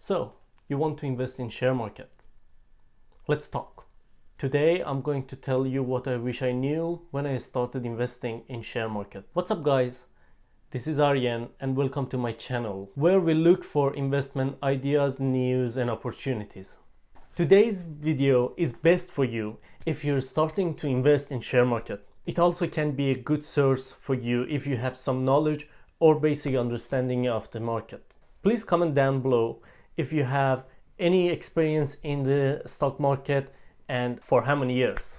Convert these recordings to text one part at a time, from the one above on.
So, you want to invest in share market? Let's talk. Today I'm going to tell you what I wish I knew when I started investing in share market. What's up guys? This is Aryan and welcome to my channel where we look for investment ideas, news and opportunities. Today's video is best for you if you're starting to invest in share market. It also can be a good source for you if you have some knowledge or basic understanding of the market. Please comment down below if you have any experience in the stock market and for how many years.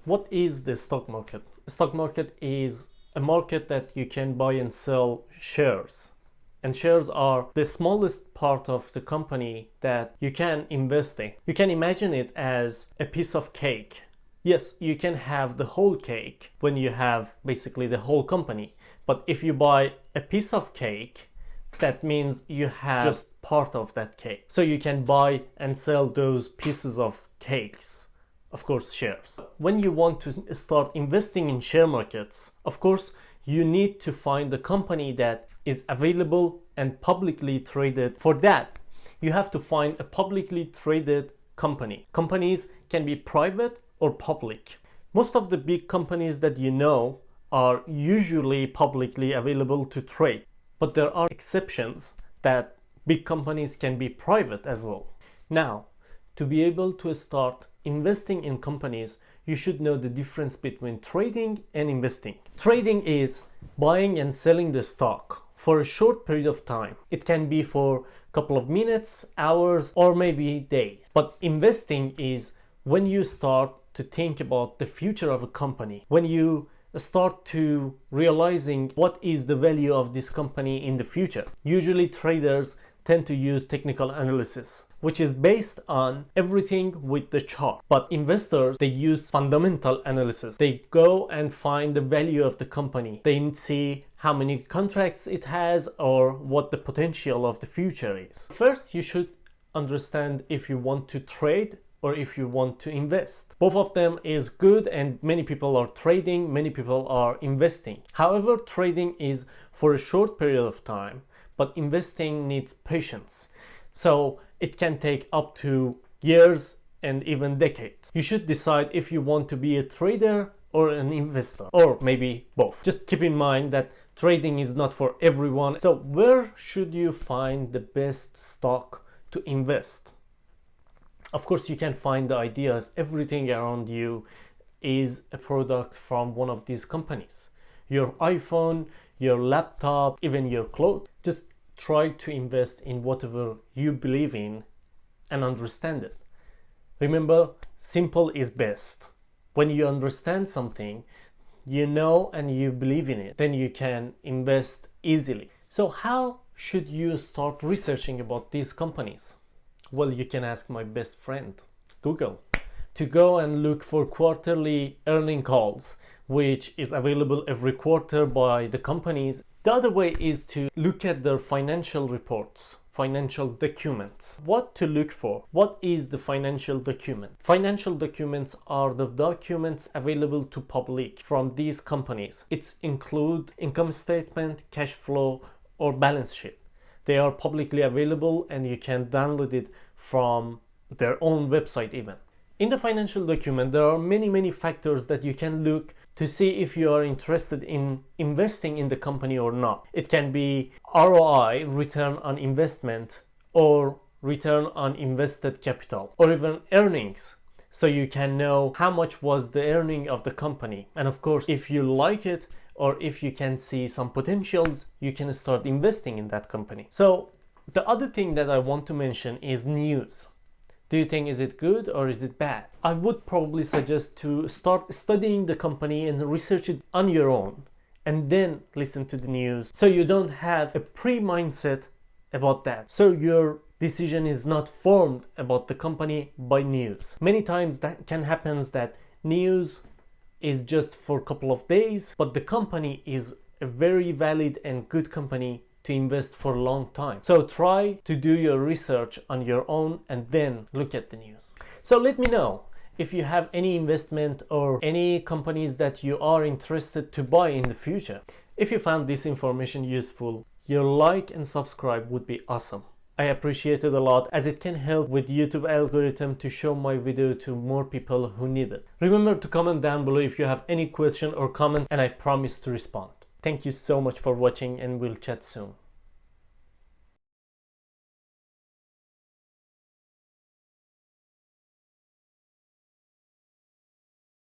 What is the stock market? The stock market is a market that you can buy and sell shares. And shares are the smallest part of the company that you can invest in. You can imagine it as a piece of cake. Yes, you can have the whole cake when you have basically the whole company. But if you buy a piece of cake, that means you have just part of that cake. So you can buy and sell those pieces of cakes, of course shares. When you want to start investing in share markets, of course you need to find a company that is available and publicly traded. For that, you have to find a publicly traded company. Companies can be private or public. Most of the big companies that you know are usually publicly available to trade. But there are exceptions that big companies can be private as well. Now, to be able to start investing in companies, you should know the difference between trading and investing. Trading is buying and selling the stock for a short period of time. It can be for a couple of minutes, hours, or maybe days. But investing is when you start to think about the future of a company, when you start to realizing what is the value of this company in the future. Usually traders tend to use technical analysis, which is based on everything with the chart. But investors, they use fundamental analysis. They go and find the value of the company. They see how many contracts it has or what the potential of the future is. First, you should understand if you want to trade or if you want to invest. Both of them is good and many people are trading, many people are investing. However, trading is for a short period of time, but investing needs patience. So it can take up to years and even decades. You should decide if you want to be a trader or an investor, or maybe both. Just keep in mind that trading is not for everyone. So where should you find the best stock to invest? Of course, you can find the ideas. Everything around you is a product from one of these companies. Your iPhone, your laptop, even your clothes. Just try to invest in whatever you believe in and understand it. Remember, simple is best. When you understand something, you know and you believe in it, then you can invest easily. So how should you start researching about these companies? Well, you can ask my best friend, Google, to go and look for quarterly earning calls, which is available every quarter by the companies. The other way is to look at their financial reports, financial documents. What to look for? What is the financial document? Financial documents are the documents available to public from these companies. It includes income statement, cash flow, or balance sheet. They are publicly available and you can download it from their own website even. In the financial document, there are many factors that you can look to see if you are interested in investing in the company or not. It can be ROI, return on investment, or return on invested capital, or even earnings. So you can know how much was the earning of the company. And of course, if you like it, or if you can see some potentials, you can start investing in that company. So the other thing that I want to mention is news. Do you think is it good or is it bad? I would probably suggest to start studying the company and research it on your own and then listen to the news, so you don't have a pre-mindset about that. So your decision is not formed about the company by news. Many times that can happen that news is just for a couple of days, but the company is a very valid and good company to invest for a long time. So try to do your research on your own and then look at the news. So let me know if you have any investment or any companies that you are interested to buy in the future. If you found this information useful, your like and subscribe would be awesome. I appreciate it a lot, as it can help with YouTube algorithm to show my video to more people who need it. Remember to comment down below if you have any question or comment, and I promise to respond. Thank you so much for watching, and we'll chat soon.